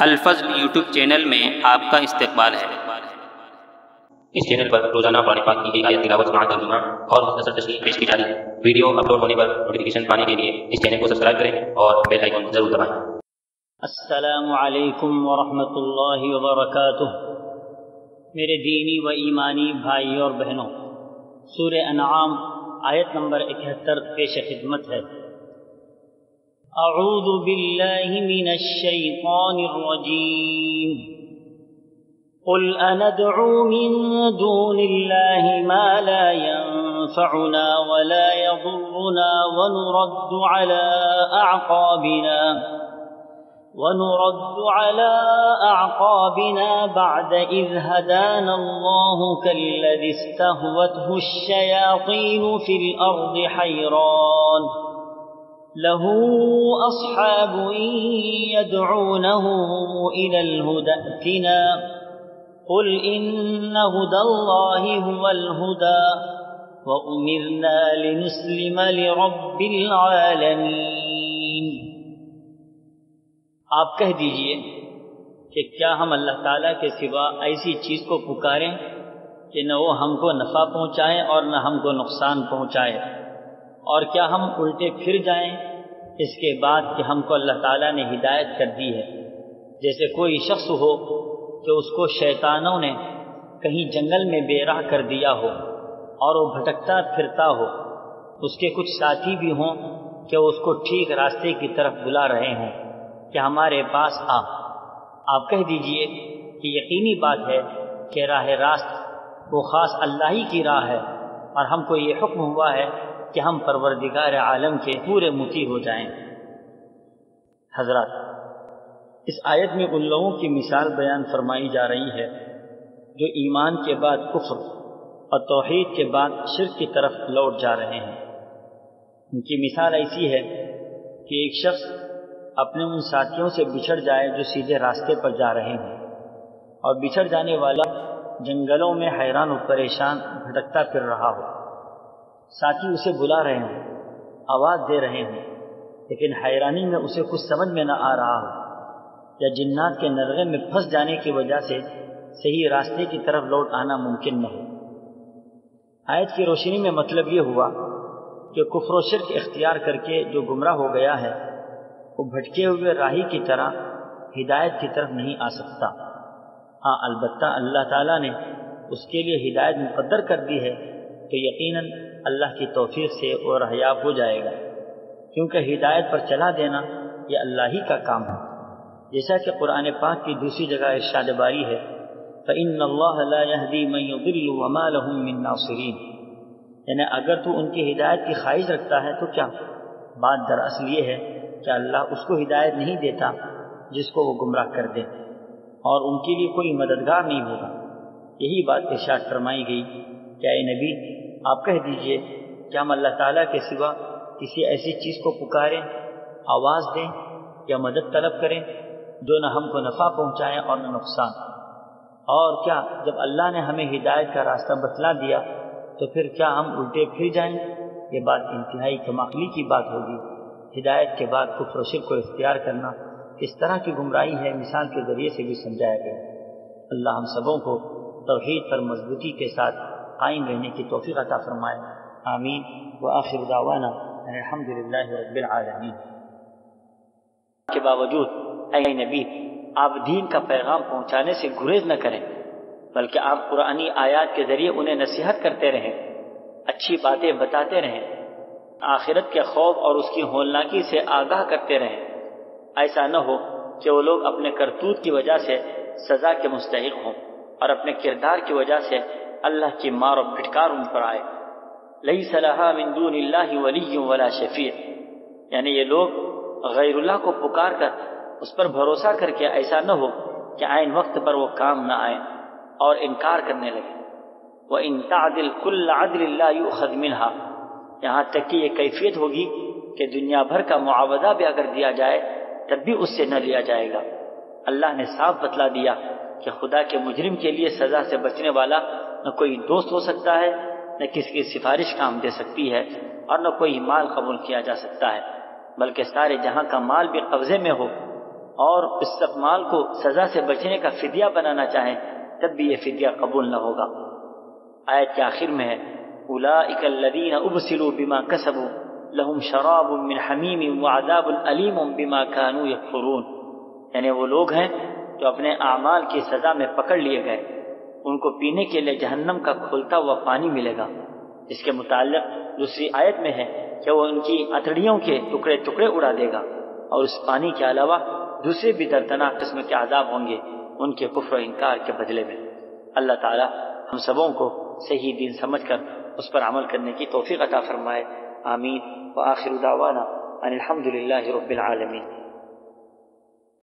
الفضل YouTube channel میں آپ کا استقبال ہے۔ اس چینل پر روزانہ قرآن پاک کی ایک آیت تلاوت سماعت ترجمہ اور مختصر تشریح پیش کی جاتی ہے۔ ویڈیو اپلوڈ ہونے پر نوٹیفیکیشن پانے کے لیے اس چینل کو سبسکرائب کریں اور بیل آئیکن ضرور دبائیں۔ السلام علیکم ورحمۃ اللہ وبرکاتہ۔ میرے دینی و ایمانی بھائی اور بہنوں، سورہ انعام آیت نمبر 71 پیش خدمت ہے۔ اعوذ باللہ من الشیطان الرجیم، قل اندعو من دون اللہ ما لا ينفعنا ولا يضرنا ونرد على أعقابنا بعد إذ هدانا الله كالذي استهوته الشياطين في الأرض حيران له أصحاب يدعونه إلى الهدى ائتنا قل إن هدى الله هو الهدى وأمرنا لنسلم لرب العالمين۔ آپ کہہ دیجئے کہ کیا ہم اللہ تعالیٰ کے سوا ایسی چیز کو پکاریں کہ نہ وہ ہم کو نفع پہنچائے اور نہ ہم کو نقصان پہنچائے، اور کیا ہم الٹے پھر جائیں اس کے بعد کہ ہم کو اللہ تعالیٰ نے ہدایت کر دی ہے؟ جیسے کوئی شخص ہو کہ اس کو شیطانوں نے کہیں جنگل میں بے راہ کر دیا ہو اور وہ بھٹکتا پھرتا ہو، اس کے کچھ ساتھی بھی ہوں کہ اس کو ٹھیک راستے کی طرف بلا رہے ہوں کہ ہمارے پاس آ۔ آپ کہہ دیجئے کہ یقینی بات ہے کہ راہ راست وہ خاص اللہ ہی کی راہ ہے، اور ہم کو یہ حکم ہوا ہے کہ ہم پروردگار عالم کے پورے مطیع ہو جائیں۔ حضرات، اس آیت میں ان لوگوں کی مثال بیان فرمائی جا رہی ہے جو ایمان کے بعد کفر اور توحید کے بعد شرک کی طرف لوٹ جا رہے ہیں۔ ان کی مثال ایسی ہے کہ ایک شخص اپنے ان ساتھیوں سے بچھڑ جائے جو سیدھے راستے پر جا رہے ہیں، اور بچھڑ جانے والا جنگلوں میں حیران و پریشان بھٹکتا پھر رہا ہو۔ ساتھی اسے بلا رہے ہوں، آواز دے رہے ہوں، لیکن حیرانی میں اسے کچھ سمجھ میں نہ آ رہا ہو، یا جنات کے نرغے میں پھنس جانے کی وجہ سے صحیح راستے کی طرف لوٹ آنا ممکن نہ ہو۔ آیت کی روشنی میں مطلب یہ ہوا کہ کفر و شرک اختیار کر کے جو گمراہ ہو گیا ہے وہ بھٹکے ہوئے راہی کی طرح ہدایت کی طرف نہیں آ سکتا۔ ہاں، البتہ اللہ تعالیٰ نے اس کے لیے ہدایت مقدر کر دی ہے تو یقیناً اللہ کی توفیق سے وہ راہیاب ہو جائے گا، کیونکہ ہدایت پر چلا دینا یہ اللہ ہی کا کام ہے۔ جیسا کہ قرآن پاک کی دوسری جگہ ارشاد باری ہے، فَإِنَّ اللَّهَ لَا يَهْدِي مَن يُضِلُّ وَمَا لَهُم مِّن نَاصِرِينَ، یعنی اگر تو ان کی ہدایت کی خواہش رکھتا ہے تو کیا؟ بات دراصل یہ ہے کہ اللہ اس کو ہدایت نہیں دیتا جس کو وہ گمراہ کر دے، اور ان کے لیے کوئی مددگار نہیں ہوگا۔ یہی بات ارشاد فرمائی گئی کہ اے نبی، آپ کہہ دیجئے کہ ہم اللہ تعالیٰ کے سوا کسی ایسی چیز کو پکاریں، آواز دیں یا مدد طلب کریں جو نہ ہم کو نفع پہنچائے اور نہ نقصان، اور کیا جب اللہ نے ہمیں ہدایت کا راستہ بتلا دیا تو پھر کیا ہم الٹے پھر جائیں؟ یہ بات انتہائی کم عقلی کی بات ہوگی۔ ہدایت کے بعد کفر و شرک کو اختیار کرنا کس طرح کی گمراہی ہے، مثال کے ذریعے سے بھی سمجھایا گیا۔ اللہ ہم سبوں کو توحید پر مضبوطی کے ساتھ قائم رہنے کی توفیق عطا فرمائے، آمین۔ وآخر دعوانا ان الحمد للہ رب العالمین۔ کے باوجود اے نبی، آپ دین کا پیغام پہنچانے سے گریز نہ کریں، بلکہ آپ قرآنی آیات کے ذریعے انہیں نصیحت کرتے رہیں، اچھی باتیں بتاتے رہیں، آخرت کے خوف اور اس کی ہولناکی سے آگاہ کرتے رہیں۔ ایسا نہ ہو کہ وہ لوگ اپنے کرتوت کی وجہ سے سزا کے مستحق ہوں اور اپنے کردار کی وجہ سے اللہ کی مار و پھٹکار ان پر آئے۔ لیس لہا من دون اللہ ولی ولا شفیع، یعنی یہ لوگ غیر اللہ کو پکار کر اس پر بھروسہ کر کے ایسا نہ ہو کہ عین وقت پر وہ کام نہ آئے اور انکار کرنے لگے۔ وَإِن تَعْدِلْ كُلَّ عَدْلٍ لَا يُؤْخَذْ مِنْهَا، یہاں تک کہ یہ کیفیت ہوگی کہ دنیا بھر کا معاوضہ بھی اگر دیا جائے تب بھی اس سے نہ لیا جائے گا۔ اللہ نے صاف بتلا دیا کہ خدا کے مجرم کے لیے سزا سے بچنے والا نہ کوئی دوست ہو سکتا ہے، نہ کسی کی سفارش کام دے سکتی ہے، اور نہ کوئی مال قبول کیا جا سکتا ہے، بلکہ سارے جہاں کا مال بھی قبضے میں ہو اور استقمال کو سزا سے بچنے کا فدیہ بنانا چاہیں تب بھی یہ فدیہ قبول نہ ہوگا۔ آیت کے آخر میں ہے اولئک الذین ابسلوا بما کسبوا لہم شراب من حمیم وعذاب علیم بما کانوا یکفرون، یعنی وہ لوگ ہیں جو اپنے اعمال کی سزا میں پکڑ لیے گئے، ان کو پینے کے لیے جہنم کا کھولتا ہوا پانی ملے گا۔ اس کے متعلق دوسری آیت میں ہے کہ وہ ان کی اتڑیوں کے ٹکڑے ٹکڑے اڑا دے گا، اور اس پانی کے علاوہ دوسرے بھی دردناک قسم کے عذاب ہوں گے ان کے کفر و انکار کے بدلے میں۔ اللہ تعالی ہم سبوں کو صحیح دین سمجھ کر اس پر عمل کرنے کی توفیق عطا فرمائے، آمین۔ وآخر دعوانا ان الحمد للہ رب العالمین۔